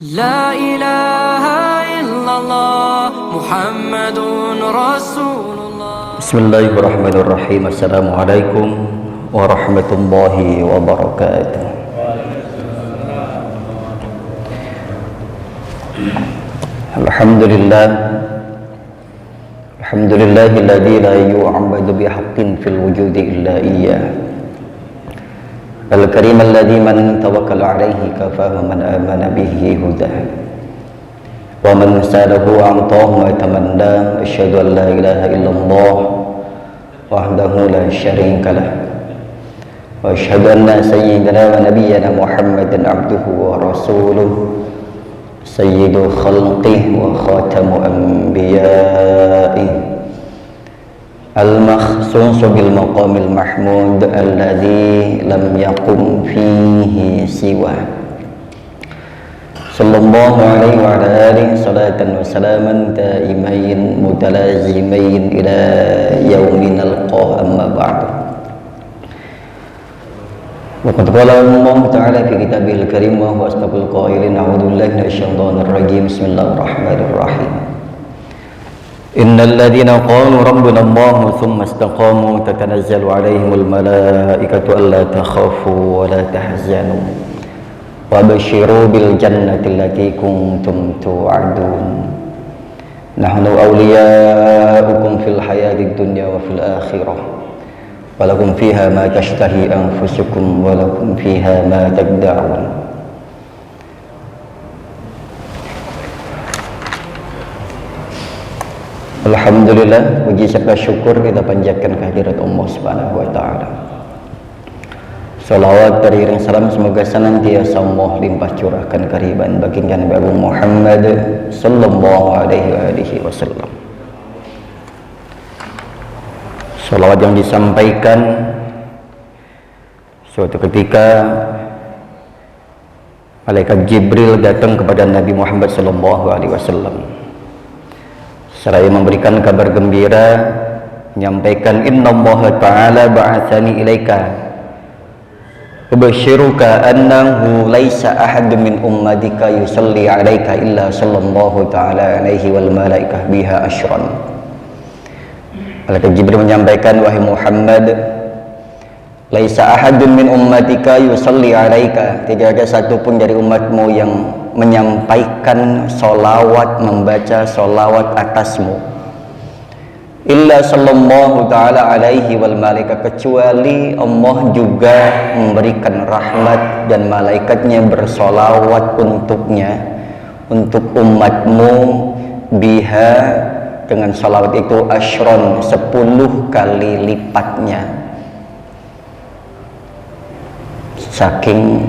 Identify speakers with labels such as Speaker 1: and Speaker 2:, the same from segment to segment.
Speaker 1: لا إله إلا الله محمد رسول الله.
Speaker 2: بسم الله الرحمن الرحيم. Assalamualaikum warahmatullahi wabarakatuh. Alhamdulillah, alhamdulillahilladzi la yu'abbadu bihaqqin fil wujudi illa iyyah. Al-karim alladzi man tawakkala alaihi kafahu man amana bihi hudah wa man salahu a'tahu ma tamanna. Asyhadu an la ilaha illallah wahdahu la syarika lah wa asyhadu anna sayyidana wa nabiyyana Muhammadan abduhu wa rasuluh sayyidu khalqihi wa khatamu anbiya'ihi al-makhsusu bil maqamil mahmud alladzi lam yaqum fihi siwa. Sallallahu alaihi wa ala alihi salatan wa salaman daimain mutalazimain ila yaumin nalqah, amma ba'du. Wa qad qala Allah ta'ala fi kitabihil karim wa huwa asdaqul qailin. A'udzu billahi minasyaitonir rajim. Bismillahirrahmanirrahim. Innal ladzina qalu rabbuna Allah tsumma istaqamu tatanazzalu 'alaihimul malaikatu alla takhafu wa la tahzanu wa basyiru bil jannati allati kuntum tu'adun. Nahnu awliya'ukum fil hayatid dunya wa fil akhirah wa lakum fiha ma tashtahi anfusukum wa lakum fiha ma tad'un. Alhamdulillah, puji serta syukur kita panjatkan kehadirat Allah Subhanahu wa taala. Salawat beriring salam semoga senantiasa Allah limpah curahkan kariban baginda Nabi Muhammad sallallahu alaihi wasallam. Salawat yang disampaikan suatu ketika malaikat Jibril datang kepada Nabi Muhammad sallallahu alaihi wasallam seraya memberikan kabar gembira, menyampaikan innallaha ta'ala ba'atsani ilaika ubasyiruka annahu laisa ahadun min ummatika yusalli 'alaika illa sallallahu ta'ala alaihi wal malaikah biha asyran. Malaikat Jibril menyampaikan, wahai Muhammad, laisa ahadun min ummatika yusalli 'alaika, tidak ada satupun dari umatmu yang menyampaikan solawat, membaca solawat atasmu, illa sallallahu ta'ala alaihi wal malaikah, kecuali Allah juga memberikan rahmat dan malaikatnya bersolawat untuknya, untuk umatmu, biha, dengan solawat itu asyron, 10 kali lipatnya. Saking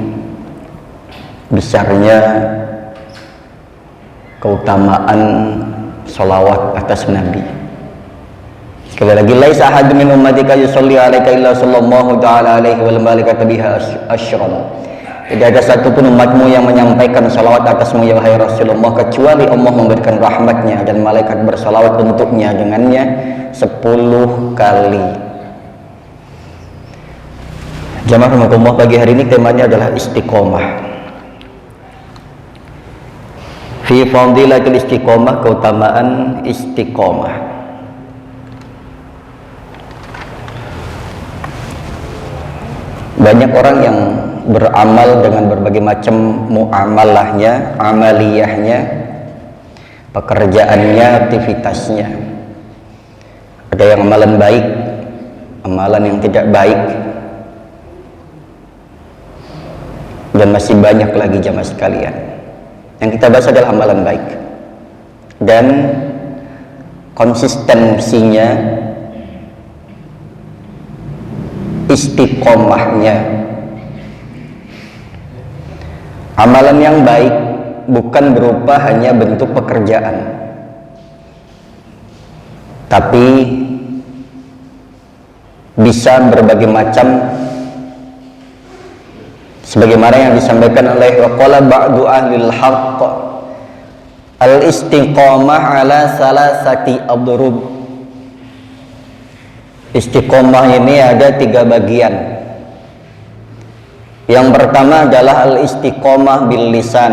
Speaker 2: besarnya keutamaan salawat atas Nabi. Sekali lagi, laisa ahadun min ummatika yusalli 'alaika illa sallallahu ta'ala alaihi wal malaikatu biha asyran. Tidak ada satupun umatmu yang menyampaikan salawat atasmu ya wahai Rasulullah, kecuali Allah memberikan rahmatnya dan malaikat bersalawat untuknya dengannya 10 kali. Jamaah rahimakumullah, pagi hari ini temanya adalah istiqomah. Fi fadilatul istiqomah, keutamaan istiqomah. Banyak orang yang beramal dengan berbagai macam muamalahnya, amaliyahnya, pekerjaannya, aktivitasnya. Ada yang amalan baik, amalan yang tidak baik, dan masih banyak lagi jamaah sekalian. Yang kita bahas adalah amalan baik dan konsistensinya, istiqomahnya. Amalan yang baik bukan berupa hanya bentuk pekerjaan, tapi bisa berbagai macam, sebagaimana yang disampaikan oleh waqala ba'du ahlil haqq, al-istiqomah ala salasati adrub. Istiqomah ini ada 3 bagian. Yang pertama adalah al-istiqomah bil lisan,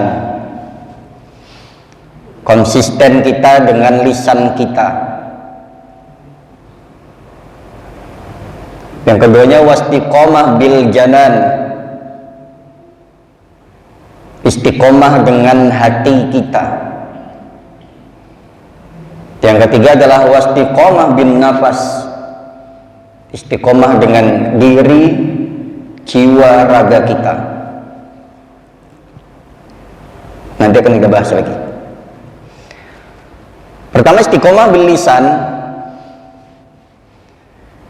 Speaker 2: konsisten kita dengan lisan kita. Yang keduanya wastiqomah bil janan, istiqomah dengan hati kita. Yang ketiga adalah wastiqomah bin nafas, istiqomah dengan diri, jiwa, raga kita. Nanti akan kita bahas lagi. Pertama, istiqomah bil lisan.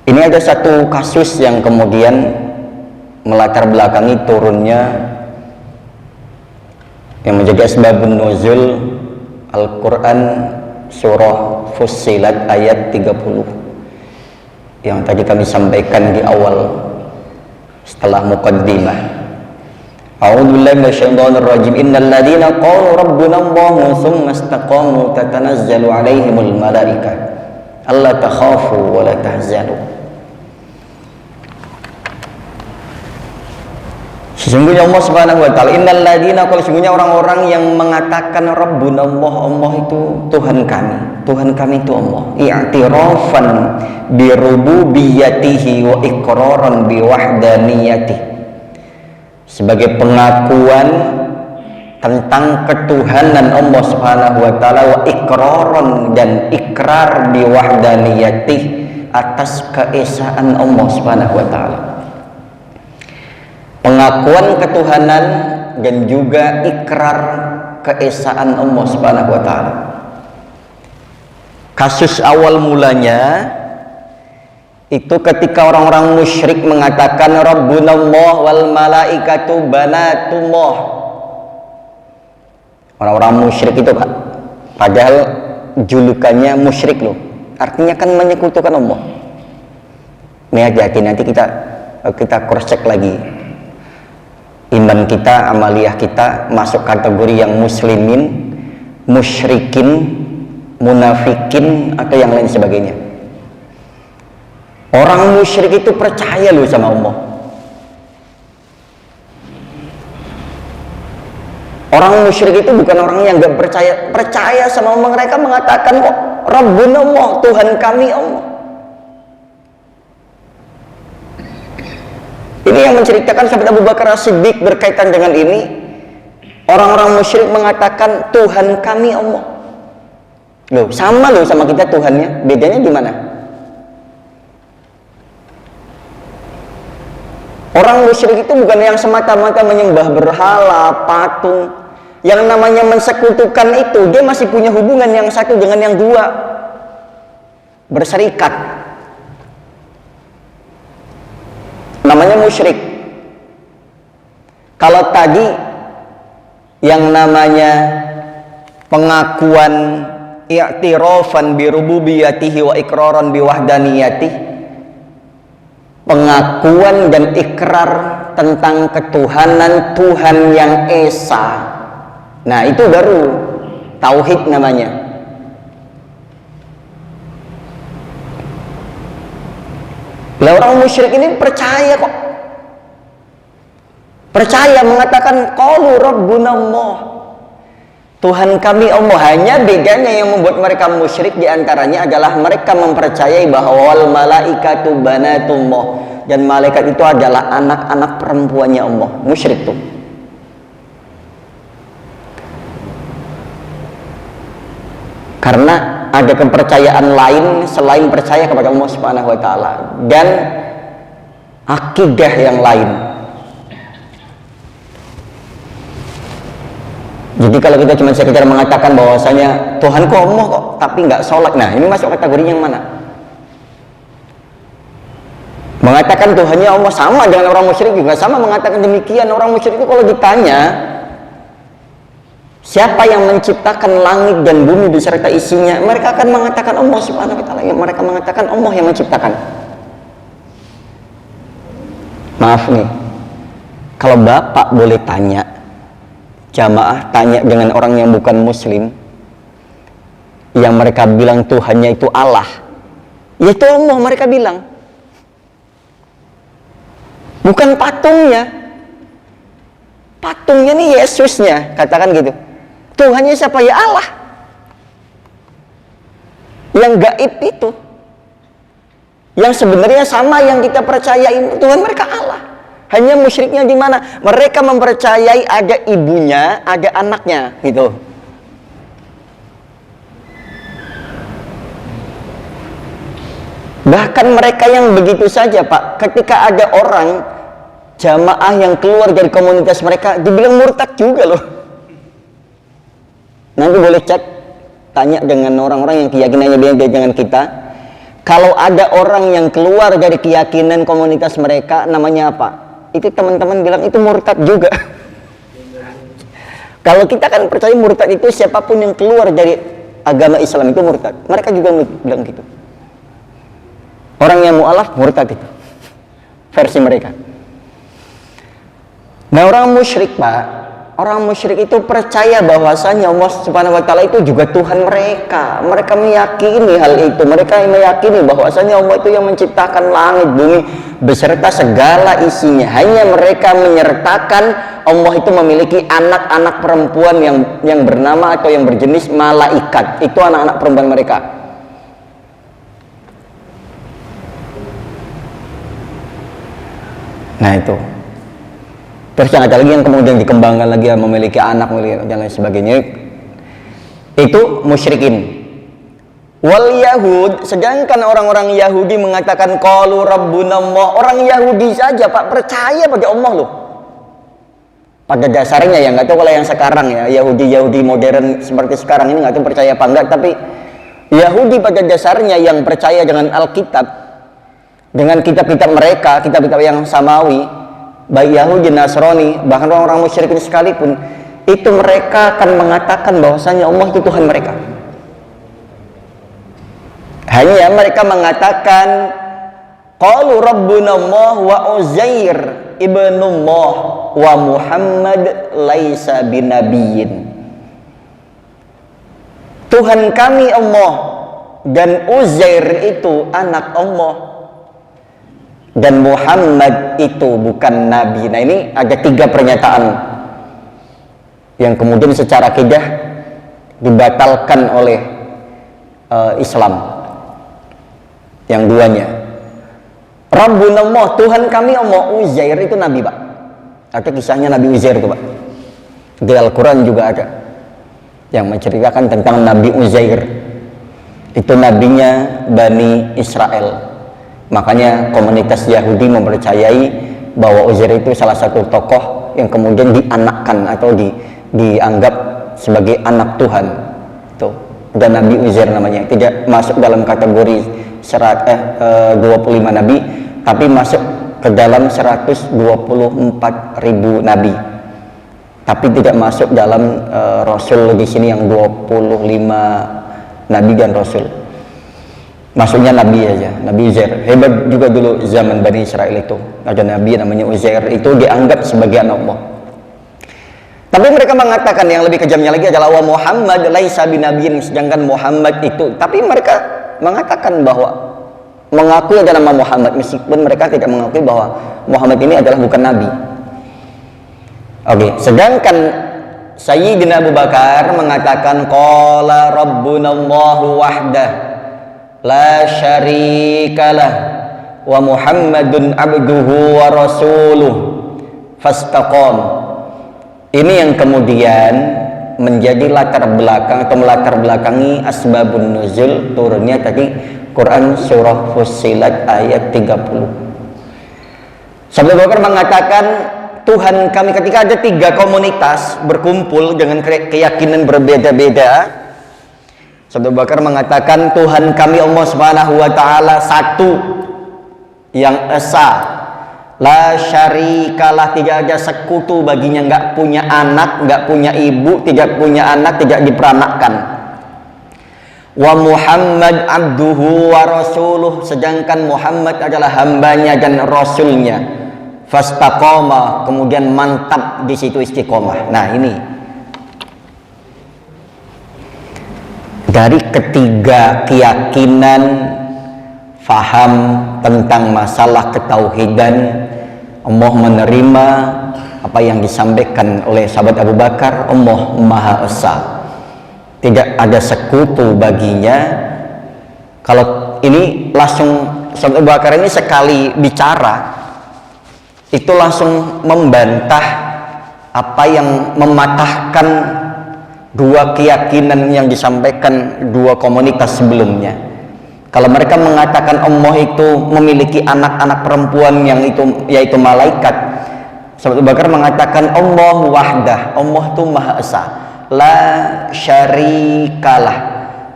Speaker 2: Ini ada satu kasus yang kemudian melatar belakangi turunnya yang menjadi asbabun nuzul Al-Quran surah Fussilat ayat 30 yang tadi kami sampaikan di awal setelah muqaddimah. A'udzubillahi minasyaitonir rajim. Innal ladzina qalu rabbuna Allahu tsumma istaqamu tatanazzalu 'alaihimul malaikah alla takhafu wa la tahzanu. Sesungguhnya Allah Subhanahu wa taala, innal ladzina, kalau sesungguhnya orang-orang yang mengatakan rabbuna Allah, Allah itu Tuhan kami itu Allah, i'tirafan bi rububiyyatihi wa iqraran bi wahdaniyatihi, sebagai pengakuan tentang ketuhanan Allah Subhanahu wa taala, wa iqraran, dan ikrar bi wahdaniyatihi, atas keesaan Allah Subhanahu wa taala. Pengakuan ketuhanan dan juga ikrar keesaan Allah Subhanahu wa taala. Kasus awal mulanya itu ketika orang-orang musyrik mengatakan rabbunallah wal malaikatu banatullah. Orang-orang musyrik itu, Pak, padahal julukannya musyrik loh, artinya kan menyekutukan Allah. Ini hati-hati, nanti kita cross check lagi iman kita, amaliyah kita masuk kategori yang muslimin, musyrikin, munafikin, atau yang lain sebagainya. Orang musyrik itu percaya loh sama Allah. Orang musyrik itu bukan orang yang gak percaya sama Allah. Mereka mengatakan kok Rabbuna Allah, Tuhan kami Allah. Ini yang menceritakan sahabat Abu Bakar As-Siddiq berkaitan dengan ini. Orang-orang musyrik mengatakan Tuhan kami Allah. Loh, sama loh sama kita Tuhannya. Bedanya di mana? Orang musyrik itu bukan yang semata-mata menyembah berhala, patung. Yang namanya mensekutukan itu, dia masih punya hubungan yang satu dengan yang dua, berserikat. Namanya musyrik. Kalau tadi yang namanya pengakuan i'tirafan bi rububiyyatihi wa iqraran bi wahdaniyatihi, pengakuan dan ikrar tentang ketuhanan Tuhan yang esa. Nah, itu baru tauhid namanya. Lah orang musyrik ini percaya kok. Percaya, mengatakan qalu rabbuna Allah, Tuhan kami Allah. Hanya bedanya yang membuat mereka musyrik diantaranya adalah mereka mempercayai bahwa wal malaikatu banatullah, dan malaikat itu adalah anak-anak perempuannya Allah. Musyrik tuh. Karena ada kepercayaan lain selain percaya kepada Allah Subhanahu wa taala, dan akidah yang lain. Jadi kalau kita cuma sekedar mengatakan bahwasanya Tuhanku Allah kok, tapi nggak sholat, nah ini masuk kategori yang mana? Mengatakan Tuhannya Allah sama dengan orang musyrik juga sama mengatakan demikian. Orang musyrik itu kalau ditanya siapa yang menciptakan langit dan bumi beserta isinya, mereka akan mengatakan Allah Subhanahu wa taala. Mereka mengatakan Allah yang menciptakan. Maaf nih, kalau Bapak boleh tanya, jamaah tanya dengan orang yang bukan muslim, yang mereka bilang Tuhannya itu Allah, yaitu Allah mereka bilang, bukan patungnya. Patungnya nih Yesusnya, katakan gitu. Tuhannya siapa? Ya Allah. yang gaib itu, yang sebenarnya sama yang kita percayai, Tuhan mereka Allah. Hanya musyriknya di mana? Mereka mempercayai ada ibunya, ada anaknya, gitu. Bahkan mereka yang begitu saja, Pak, ketika ada orang jamaah yang keluar dari komunitas mereka, dibilang murtad juga loh. Nanti boleh cek, tanya dengan orang-orang yang keyakinannya beda dengan kita. Kalau ada orang yang keluar dari keyakinan komunitas mereka, namanya apa? Itu teman-teman bilang itu murtad juga. Kalau kita kan percaya murtad itu siapapun yang keluar dari agama Islam itu murtad. Mereka juga bilang gitu. Orang yang mu'alaf murtad itu versi mereka. Nah, orang musyrik, Pak, orang musyrik itu percaya bahwasanya Allah Subhanahu wa taala itu juga Tuhan mereka. Mereka meyakini hal itu. Mereka meyakini bahwasanya Allah itu yang menciptakan langit, bumi beserta segala isinya. Hanya mereka menyertakan Allah itu memiliki anak-anak perempuan yang bernama atau yang berjenis malaikat. Itu anak-anak perempuan mereka. Nah, itu. Terus yang ada lagi yang kemudian dikembangkan lagi, memiliki anak, dan lain sebagainya. Itu musyrikin. Wal Yahud, sedangkan orang-orang Yahudi mengatakan qalu rabbuna Allah. Orang Yahudi saja, Pak, percaya pada Allah loh. Pada dasarnya ya, nggak tahu kalau yang sekarang ya, Yahudi modern seperti sekarang ini nggak tahu percaya apa enggak, tapi Yahudi pada dasarnya yang percaya dengan Alkitab, dengan kitab-kitab mereka, kitab-kitab yang samawi, baik Yahudi, Nasrani, bahkan orang-orang musyrikin sekalipun, itu mereka akan mengatakan bahwasanya Allah itu Tuhan mereka. Hanya mereka mengatakan qalu rabbuna Allah wa Uzair ibnullah wa Muhammad laisa binabiyyin. Tuhan kami Allah dan Uzair itu anak Allah dan Muhammad itu bukan nabi. Nah, ini ada 3 pernyataan yang kemudian secara akidah dibatalkan oleh Islam. Yang duanya, Rabbuna Allah, Tuhan kami Allah, Uzair itu nabi, Pak. Ada kisahnya Nabi Uzair itu, Pak. Di Al-Quran juga ada yang menceritakan tentang Nabi Uzair. Itu nabinya Bani Israel. Makanya komunitas Yahudi mempercayai bahwa Uzair itu salah satu tokoh yang kemudian dianakkan atau dianggap sebagai anak Tuhan. Tuh, dan Nabi Uzair namanya, tidak masuk dalam kategori 25 nabi, tapi masuk ke dalam 124.000 nabi. Tapi tidak masuk dalam Rasul di sini yang 25 nabi dan Rasul. Maksudnya nabi aja, Nabi Uzair. Hebat juga dulu zaman Bani Israel itu. Ada nabi namanya Uzair, itu dianggap sebagai anak Allah. Tapi mereka mengatakan yang lebih kejamnya lagi adalah wa Muhammad laisa binabiyyin, sedangkan Muhammad itu. Tapi mereka mengatakan bahwa mengakui ada nama Muhammad meskipun mereka tidak mengakui bahwa Muhammad ini adalah bukan nabi. Oke, sedangkan Sayyidina Abu Bakar mengatakan qala rabbuna Allahu wahdah la syarikalah wa Muhammadun abduhu wa rasuluh fastaqam. Ini yang kemudian menjadi latar belakang atau melatar belakangi asbabun nuzul turunnya tadi Quran surah Fussilat ayat 30. Abu Bakar mengatakan Tuhan kami, ketika ada 3 komunitas berkumpul dengan keyakinan berbeda-beda, Abu Bakar mengatakan Tuhan kami Allah Subhanahu wa taala satu yang esa, la syarikalah, tidak ada sekutu baginya, nggak punya anak, nggak punya ibu, tidak punya anak, tidak diperanakkan. Wa Muhammad abduhu wa rasuluh, sedangkan Muhammad adalah hambanya dan rasulnya. Fastaqama, kemudian mantap di situ istiqomah. Nah, ini dari ketiga keyakinan, faham tentang masalah ketauhidan, Allah menerima apa yang disampaikan oleh sahabat Abu Bakar. Allah Maha Esa, tidak ada sekutu baginya, Kalau ini langsung Sahabat Abu Bakar ini sekali bicara itu langsung membantah apa yang mematahkan dua keyakinan yang disampaikan dua komunitas sebelumnya. Kalau mereka mengatakan Allah itu memiliki anak-anak perempuan yang itu yaitu malaikat, Sahabat Abu Bakar mengatakan Allah wahdah, Allah itu Maha Esa, la syarikalah,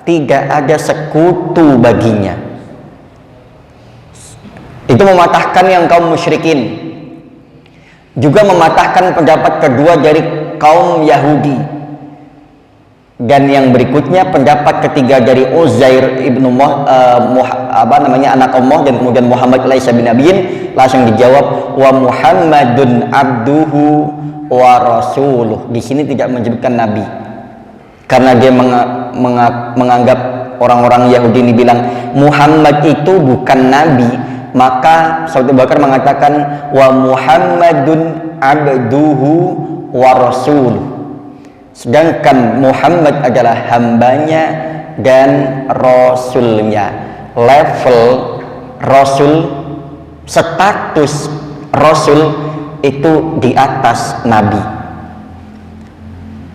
Speaker 2: tidak ada sekutu baginya. Itu mematahkan yang kaum musyrikin, juga mematahkan pendapat kedua dari kaum Yahudi, dan yang berikutnya pendapat ketiga dari Uzair ibnu anak Allah, dan kemudian Muhammad laisa binabiyin. Langsung dijawab wa Muhammadun abduhu wa rasuluh. Di sini tidak menyebutkan nabi karena dia menganggap orang-orang Yahudi ini bilang Muhammad itu bukan nabi, maka Sahabat Abu Bakar mengatakan wa Muhammadun abduhu wa rasuluh, sedangkan Muhammad adalah hambanya dan rasulnya. Level rasul, status rasul itu di atas nabi,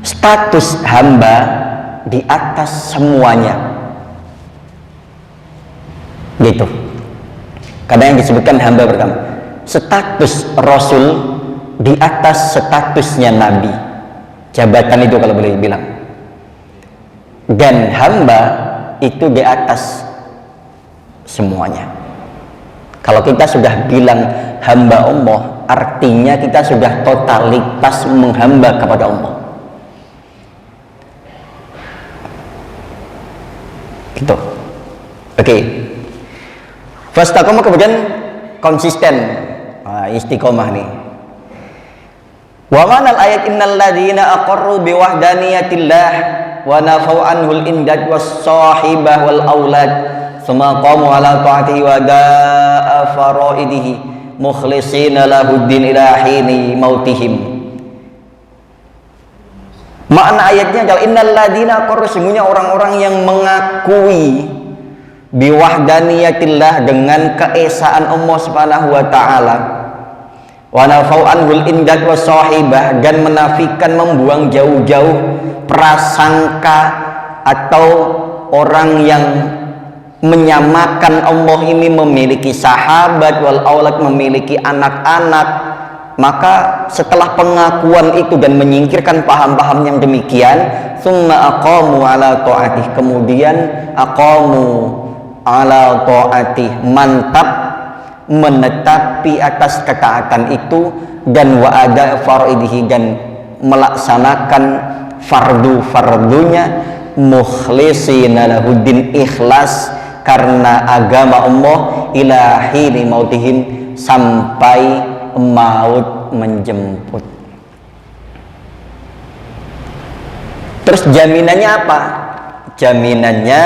Speaker 2: status hamba di atas semuanya, gitu. Karena yang disebutkan hamba pertama, status rasul di atas statusnya nabi, jabatan itu kalau boleh bilang, dan hamba itu di atas semuanya. Kalau kita sudah bilang hamba Allah, artinya kita sudah totalitas menghamba kepada Allah, gitu. Oke. Fastaqomah, kemudian konsisten. Istiqomah nih. Wa manal ayat innal ladzina aqarru bi wahdaniyatillah wa nafau anhul indad was sahibah wal aulad tsumma qamu ala ta'atihi wa da'a faraidihi mukhlishina lahuddin ila hini mautihim. Makna ayatnya adalah innal ladzina aqarru, sesungguhnya orang-orang yang mengakui biwahdaniyatillah, dengan keesaan Allah Subhanahu wa taala, wa nafau anhul indad was sahibah, dan menafikan, membuang jauh-jauh prasangka atau orang yang menyamakan Allah ini memiliki sahabat, wal aulad, memiliki anak-anak. Maka setelah pengakuan itu dan menyingkirkan paham-paham yang demikian, summa aqamu ala ta'atih, kemudian aqamu ala ta'atih, mantap menetapi atas ketaatan itu, dan wa'ada faraidihi, dan melaksanakan fardu-fardunya, mukhlishina lahuddin, ikhlas karena agama Allah, ilahini mautihim, sampai maut menjemput. Terus jaminannya apa? Jaminannya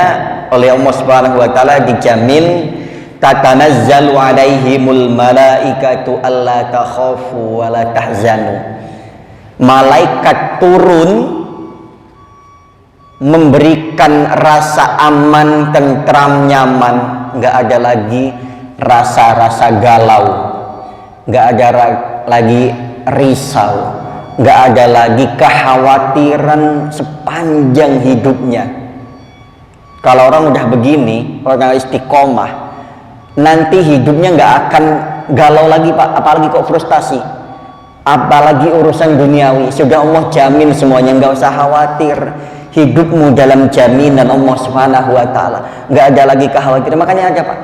Speaker 2: oleh Allah Subhanahu wa taala dijamin tatanazzalu alaihimul malaikatu alla takhafu wa la tahzanu. Malaikat turun memberikan rasa aman, tentram, nyaman, enggak ada lagi rasa-rasa galau, enggak ada lagi risau, enggak ada lagi kekhawatiran sepanjang hidupnya. Kalau orang udah begini, orang istiqomah, nanti hidupnya nggak akan galau lagi Pak, apalagi kok frustasi, apalagi urusan duniawi. Sudah Allah jamin semuanya, nggak usah khawatir. Hidupmu dalam jaminan Allah Subhanahu wa taala, nggak ada lagi kekhawatiran. Makanya ada Pak,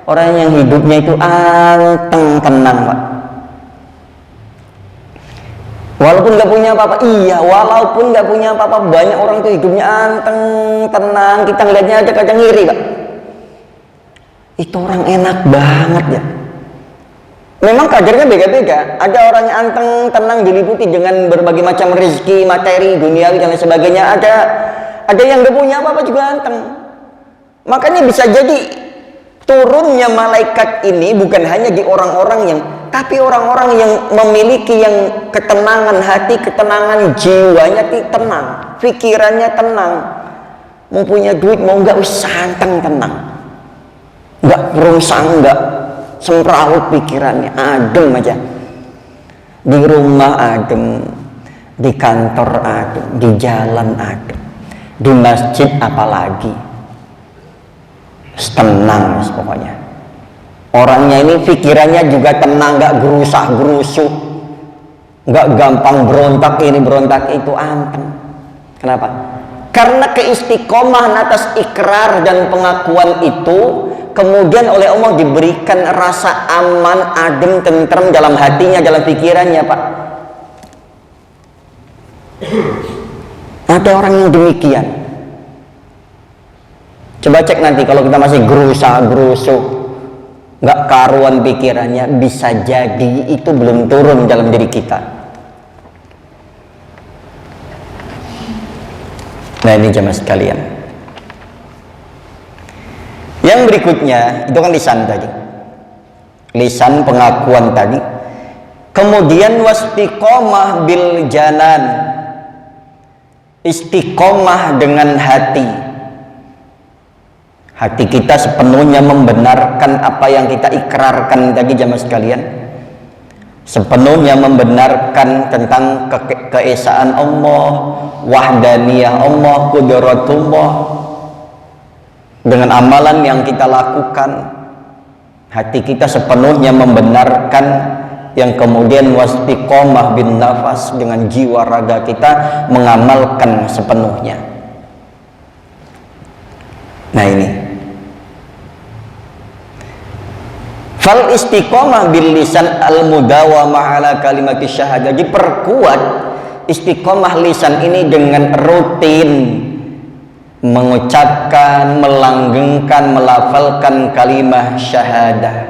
Speaker 2: orang yang hidupnya itu anteng, tenang Pak, walaupun nggak punya apa-apa. Iya, walaupun nggak punya apa-apa, banyak orang itu hidupnya anteng, tenang. Kita ngeliatnya aja kadang ngiri Pak, itu orang enak banget ya. Memang kadarnya beda-beda. Ada orang yang anteng, tenang, diliputi dengan berbagai macam rezeki, materi, duniawi dan lain sebagainya. Ada yang nggak punya apa-apa juga anteng. Makanya bisa jadi turunnya malaikat ini bukan hanya di orang-orang yang, tapi orang-orang yang memiliki yang ketenangan hati, ketenangan jiwanya tenang, pikirannya tenang, mau punya duit mau nggak usah anteng, tenang. nggak perusak, nggak semrawut pikirannya, adem aja. Di rumah adem, di kantor adem, di jalan adem, di masjid apalagi tenang pokoknya. Orangnya ini pikirannya juga tenang, nggak gerusah gerusuk, nggak gampang berontak ini berontak itu, anteng. Kenapa? Karena keistiqomah atas ikrar dan pengakuan itu, kemudian oleh Allah diberikan rasa aman, adem, tentrem dalam hatinya, dalam pikirannya, Pak. Ada orang yang demikian. Coba cek nanti kalau kita masih gerusa gerusuk, nggak karuan pikirannya, bisa jadi itu belum turun dalam diri kita. Nah, ini jemaah sekalian. Yang berikutnya itu kan lisan tadi, lisan pengakuan tadi. Kemudian wastiqomah bil janan, istiqomah dengan hati. Hati kita sepenuhnya membenarkan apa yang kita ikrarkan tadi jemaah sekalian, sepenuhnya membenarkan tentang keesaan Allah, wahdaniyah Allah, qudratullah. Dengan amalan yang kita lakukan, hati kita sepenuhnya membenarkan, yang kemudian wastiqomah bin nafas, dengan jiwa raga kita mengamalkan sepenuhnya. Nah ini fal istiqomah bil lisan al mudawamah ala kalimati syahadah, diperkuat istiqomah lisan ini dengan rutin mengucapkan, melanggengkan, melafalkan kalimah syahadah.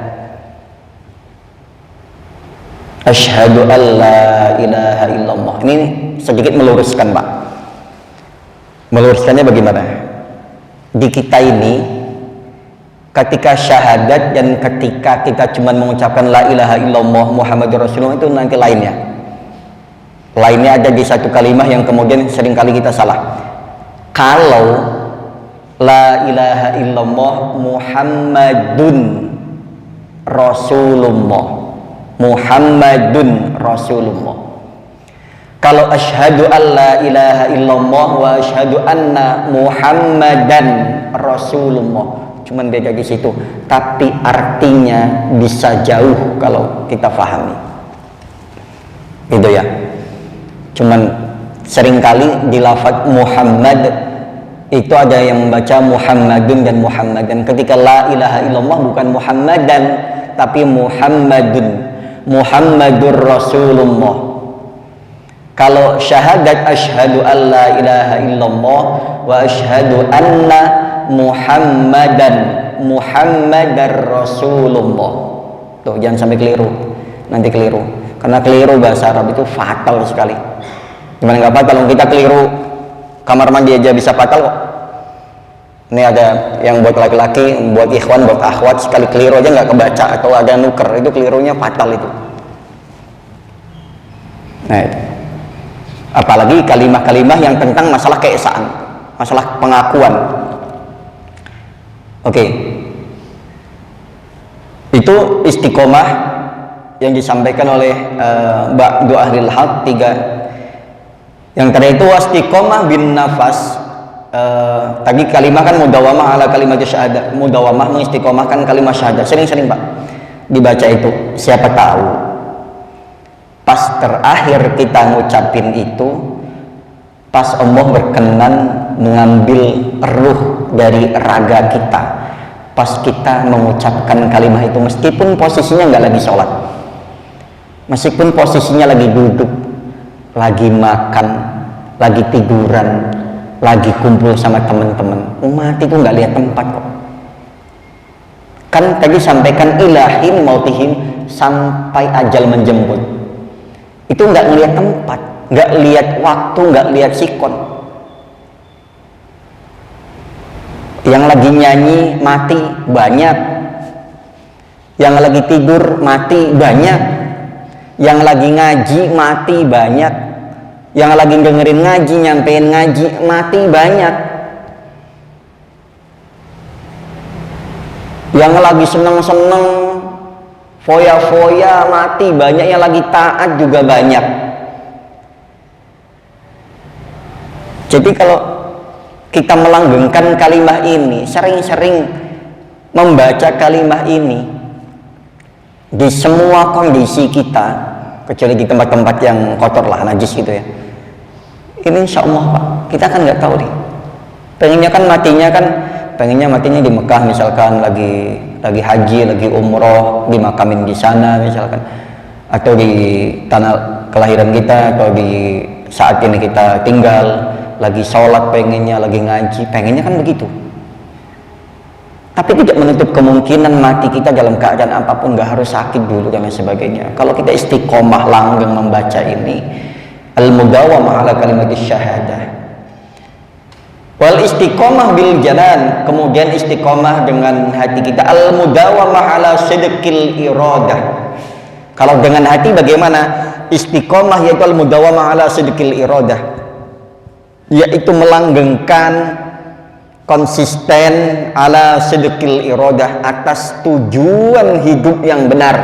Speaker 2: Asyhadu an la ilaha illallah. Ini sedikit meluruskan, Pak. Meluruskannya bagaimana? Di kita ini ketika syahadat dan ketika kita cuma mengucapkan la ilaha illallah Muhammadur Rasulullah itu nanti lainnya. Lainnya ada di satu kalimat yang kemudian seringkali kita salah. Kalau la ilaha illallah Muhammadun Rasulullah, Muhammadun Rasulullah. Kalau asyhadu an la ilaha illallah wa asyhadu anna Muhammadan Rasulullah, cuman beda di situ, tapi artinya bisa jauh kalau kita pahami. Gitu ya. Cuman seringkali di lafaz Muhammad itu ada yang membaca Muhammadun dan Muhammadan. Ketika la ilaha illallah bukan Muhammadan tapi Muhammadun, Muhammadur Rasulullah. Kalau syahadat asyhadu an la ilaha illallah wa asyhadu anna Muhammadan, Muhammadar Rasulullah. Tuh jangan sampai keliru. Nanti keliru. Karena keliru bahasa Arab itu fatal sekali. Gimana nggak fatal? Kita keliru kamar mandi aja bisa fatal kok. Ini ada yang buat laki-laki, buat ikhwan, buat akhwat, sekali keliru aja nggak kebaca atau ada nuker, itu kelirunya fatal itu. Nah itu. Apalagi kalimah-kalimah yang tentang masalah keesaan, masalah pengakuan. Oke. Itu istiqomah yang disampaikan oleh ba'du ahlil haq 3. Yang terakhir itu wastiqomah bin nafas. Tadi kalimat kan mudawamah ala kalimat syahadah, mudawamah mengistiqomahkan kalimat syahadah. Sering-sering Pak dibaca itu. Siapa tahu pas terakhir kita ngucapin itu, pas Allah berkenan mengambil ruh dari raga kita, pas kita mengucapkan kalimat itu, meskipun posisinya nggak lagi sholat, meskipun posisinya lagi duduk, lagi makan, lagi tiduran, lagi kumpul sama teman-teman, umat itu nggak lihat tempat kok. Kan tadi sampaikan ilahin mautihim, sampai ajal menjemput. Itu nggak ngelihat tempat, nggak lihat waktu, nggak lihat sikon. Yang lagi nyanyi mati banyak, yang lagi tidur mati banyak, yang lagi ngaji mati banyak, yang lagi dengerin ngaji, nyampein ngaji mati banyak. Yang lagi seneng-seneng, foya-foya mati banyak, yang lagi taat juga banyak. Jadi kalau kita melanggengkan kalimat ini, sering-sering membaca kalimat ini di semua kondisi kita, kecuali di tempat-tempat yang kotor lah, najis gitu ya, ini insya Allah Pak, kita kan nggak tahu nih, pengennya matinya di Mekah misalkan, lagi haji, lagi umroh, dimakamin di sana misalkan, atau di tanah kelahiran kita, atau di saat ini kita tinggal, lagi sholat pengennya, lagi ngaji pengennya, kan begitu. Tapi tidak menutup kemungkinan mati kita dalam keadaan apapun, gak harus sakit dulu dan lain sebagainya. Kalau kita istiqomah langgeng membaca ini, al-mudawamah ala kalimat syahadah, wal istiqomah bil janan, kemudian istiqomah dengan hati kita, al-mudawamah ala sidqil iradah. Kalau dengan hati bagaimana? Istiqomah yaitu al-mudawamah ala sidqil iradah, yaitu melanggengkan, konsisten ala sidqil iradah, atas tujuan hidup yang benar.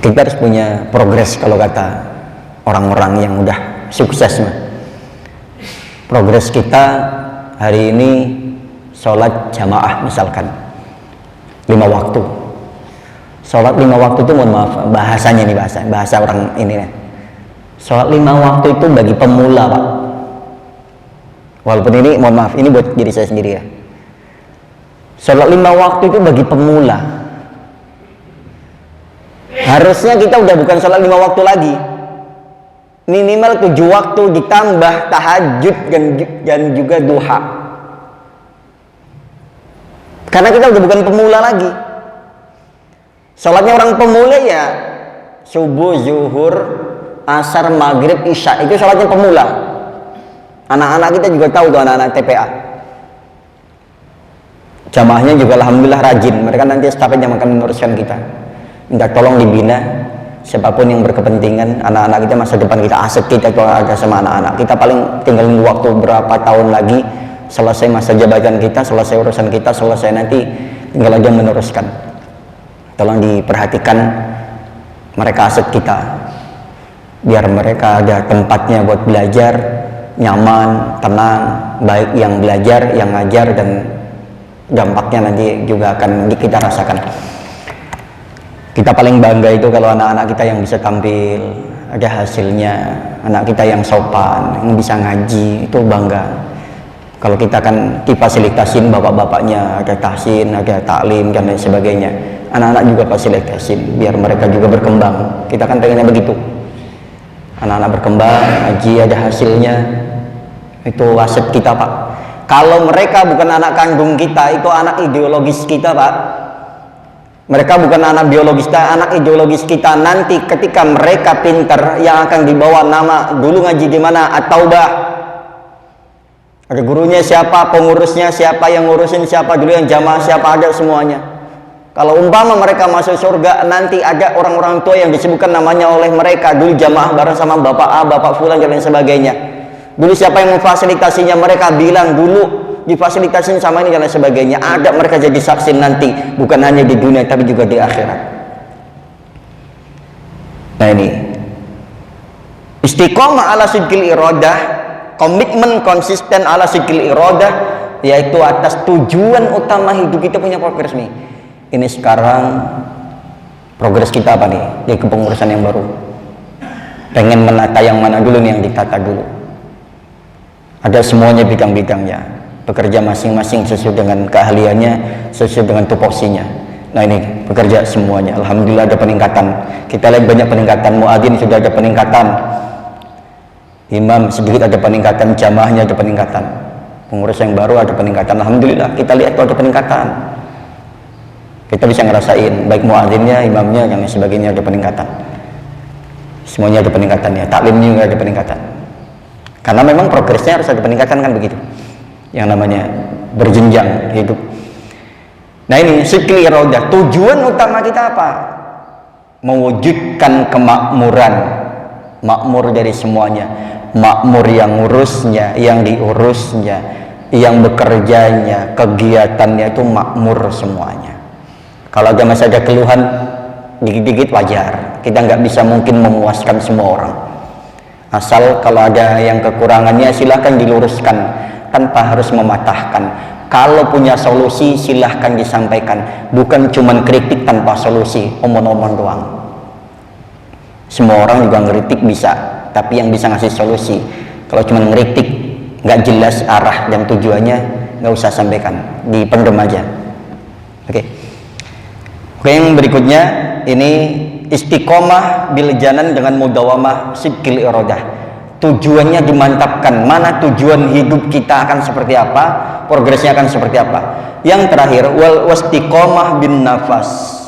Speaker 2: Kita harus punya progres, kalau kata orang-orang yang udah sukses mah. Progres kita hari ini sholat jamaah misalkan 5 waktu. Sholat 5 waktu itu, mohon maaf bahasanya nih, bahasa orang ini nih. Sholat 5 waktu itu bagi pemula Pak. Walaupun ini, mohon maaf, ini buat diri saya sendiri ya. Sholat 5 waktu itu bagi pemula. Harusnya kita udah bukan sholat 5 waktu lagi, minimal 7 waktu ditambah tahajud dan juga duha. Karena kita udah bukan pemula lagi. Sholatnya orang pemula ya subuh, zuhur, asar, maghrib, isya, itu sholatnya pemula. Anak-anak kita juga tahu tuh, anak-anak TPA. Jamaahnya juga alhamdulillah rajin. Mereka nanti estafet yang akan meneruskan kita. Minta tolong dibina siapapun yang berkepentingan. Anak-anak kita, masa depan kita, aset kita itu ada sama anak-anak kita. Paling tinggal waktu berapa tahun lagi selesai masa jabatan kita, selesai urusan kita, selesai, nanti tinggal aja meneruskan. Tolong diperhatikan mereka, aset kita, biar mereka ada tempatnya buat belajar, nyaman, tenang, baik yang belajar, yang ngajar, dan dampaknya nanti juga akan kita rasakan. Kita paling bangga itu kalau anak-anak kita yang bisa tampil, ada hasilnya, anak kita yang sopan, yang bisa ngaji, itu bangga. Kalau kita kan difasilitasin bapak-bapaknya, ada tahsin, ada taklim, dan lain sebagainya, anak-anak juga fasilitasin biar mereka juga berkembang. Kita kan pengennya begitu, anak-anak berkembang, ngaji, ada hasilnya. Itu aset kita Pak. Kalau mereka bukan anak kandung kita, itu anak ideologis kita Pak. Mereka bukan anak biologis kita, anak ideologis kita. Nanti ketika mereka pinter, yang akan dibawa nama, dulu ngaji di mana? At-Taubah. Ada gurunya siapa, pengurusnya siapa, yang ngurusin siapa, dulu yang jamaah siapa, ada semuanya. Kalau umpama mereka masuk surga, nanti ada orang-orang tua yang disebutkan namanya oleh mereka, dulu jamaah bareng sama bapak A, bapak fulan, dan lain sebagainya. Dulu siapa yang memfasilitasinya, mereka bilang dulu difasilitasin sama ini dan lain sebagainya. Ada mereka jadi saksi nanti, bukan hanya di dunia tapi juga di akhirat. Nah ini istiqomah ala sidqil iradah, komitmen konsisten ala sidqil iradah, yaitu atas tujuan utama hidup kita. Punya progres nih. Ini sekarang progres kita apa nih di kepengurusan yang baru? Pengen menata yang mana dulu nih, yang ditata dulu. Ada semuanya bidang-bidangnya, bekerja masing-masing sesuai dengan keahliannya, sesuai dengan tupoksinya. Nah ini bekerja semuanya, alhamdulillah ada peningkatan. Kita lihat banyak peningkatan, muadzin sudah ada peningkatan, imam sedikit ada peningkatan, jamaahnya ada peningkatan, pengurus yang baru ada peningkatan, alhamdulillah. Kita lihat tuh ada peningkatan, kita bisa ngerasain, baik muadzinnya, imamnya, dan sebagainya ada peningkatan. Semuanya ada peningkatannya, taklimnya juga ada peningkatan. Karena memang progresnya harus ada peningkatan, kan begitu, yang namanya berjenjang hidup. Nah ini sidqil iradah, tujuan utama kita apa? Mewujudkan kemakmuran, makmur dari semuanya, makmur yang ngurusnya, yang diurusnya, yang bekerjanya, kegiatannya itu makmur semuanya. Kalau ada masih ada keluhan dikit-dikit wajar, kita nggak bisa mungkin memuaskan semua orang. Asal kalau ada yang kekurangannya silahkan diluruskan tanpa harus mematahkan. Kalau punya solusi silahkan disampaikan, bukan cuman kritik tanpa solusi, omong-omong doang. Semua orang juga ngeritik bisa, tapi yang bisa ngasih solusi. Kalau cuman ngeritik nggak jelas arah dan tujuannya, nggak usah sampaikan, dipendem aja. Oke. Oke, yang berikutnya ini istiqomah bil janan dengan mudawamah sidqil iradah. Tujuannya dimantapkan, mana tujuan hidup kita akan seperti apa, progresnya akan seperti apa. Yang terakhir wal wastiqomah bin nafas,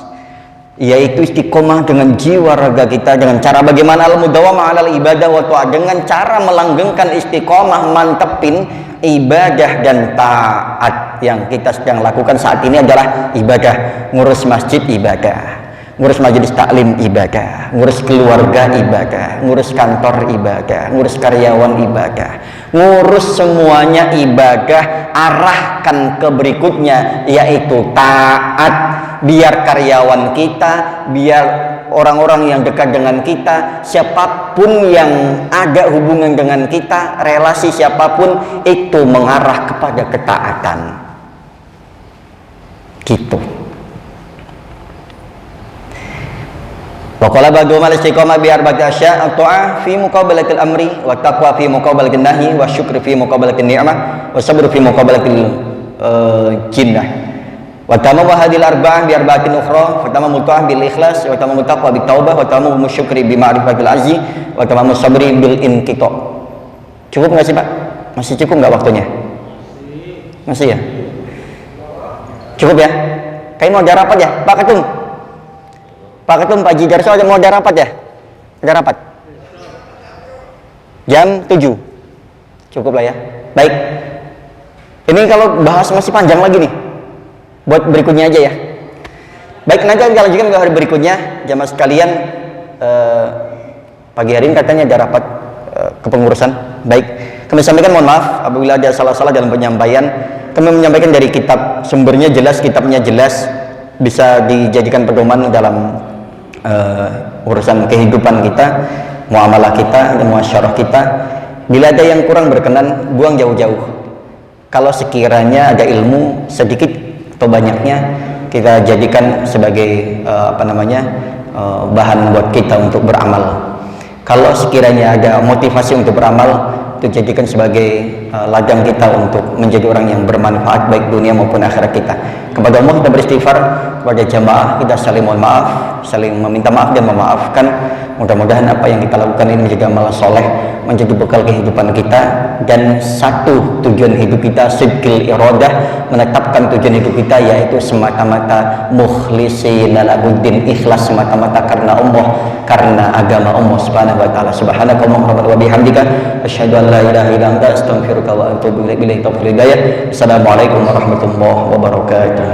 Speaker 2: yaitu istiqomah dengan jiwa raga kita, dengan cara bagaimana al mudawamah alal ibadah wa ta'ah, dengan cara melanggengkan istiqomah, mantepin ibadah dan taat. Yang kita sedang lakukan saat ini adalah ibadah, ngurus masjid ibadah, ngurus majelis taklim ibadah, ngurus keluarga ibadah, ngurus kantor ibadah, ngurus karyawan ibadah, ngurus semuanya ibadah. Arahkan ke berikutnya, yaitu taat. Biar karyawan kita, biar orang-orang yang dekat dengan kita, siapapun yang ada hubungan dengan kita, relasi siapapun, itu mengarah kepada ketaatan. Gitu. Waqala ba'du mal istiqamah bi arba'ati asya' at-ta'ah fi muqabalatil amri wa taqwa fi muqabalatin nahyi wa syukri fi muqabalatin ni'mah wa sabr fi muqabalatil jinnah. Wa tamamu hadhil arba'ah bi arba'atin ukhra, fa tamamu ta'ah bil ikhlas, wa tamamu taqwa bit taubah, wa tamamu syukri bi ma'rifatil azzi, wa tamamu sabri bil inqita'. Cukup enggak sih, Pak? Masih cukup enggak waktunya? Masih ya? Cukup ya? Kayak mau ada rapat ya? Pak Ketum? Pak Ketum, Pak Jidarso ada mau ada rapat ya? Ada rapat? Jam 7? Cukup lah ya? Baik. Ini kalau bahas masih panjang lagi nih, buat berikutnya aja ya. Baik, nanti kita lanjutkan ke hari berikutnya. Jamaah sekalian, pagi hari ini katanya ada rapat kepengurusan. Baik, kami sampaikan mohon maaf apabila ada salah-salah dalam penyampaian. Kami menyampaikan dari kitab, sumbernya jelas, kitabnya jelas, bisa dijadikan pedoman dalam urusan kehidupan kita, muamalah kita, muasyarah kita. Bila ada yang kurang berkenan, buang jauh-jauh. Kalau sekiranya ada ilmu sedikit atau banyaknya, kita jadikan sebagai bahan buat kita untuk beramal. Kalau sekiranya ada motivasi untuk beramal, itu jadikan sebagai ladang kita untuk menjadi orang yang bermanfaat baik dunia maupun akhirat kita. Kepada Allah kita beristighfar, kepada jamaah kita saling mohon maaf, saling meminta maaf dan memaafkan. Mudah-mudahan apa yang kita lakukan ini menjadi amal soleh, menjadi bekal kehidupan kita, dan satu tujuan hidup kita sidqil iradah, menetapkan tujuan hidup kita yaitu semata-mata mukhlishina lahuddin, ikhlas semata-mata karena Allah, karena agama Allah Subhanahu wa taala. Subhanakallahumma wa bihamdika asyhadu an la ilaha illa anta astaghfiruka wa atubu ilaik. Assalamualaikum warahmatullahi wabarakatuh.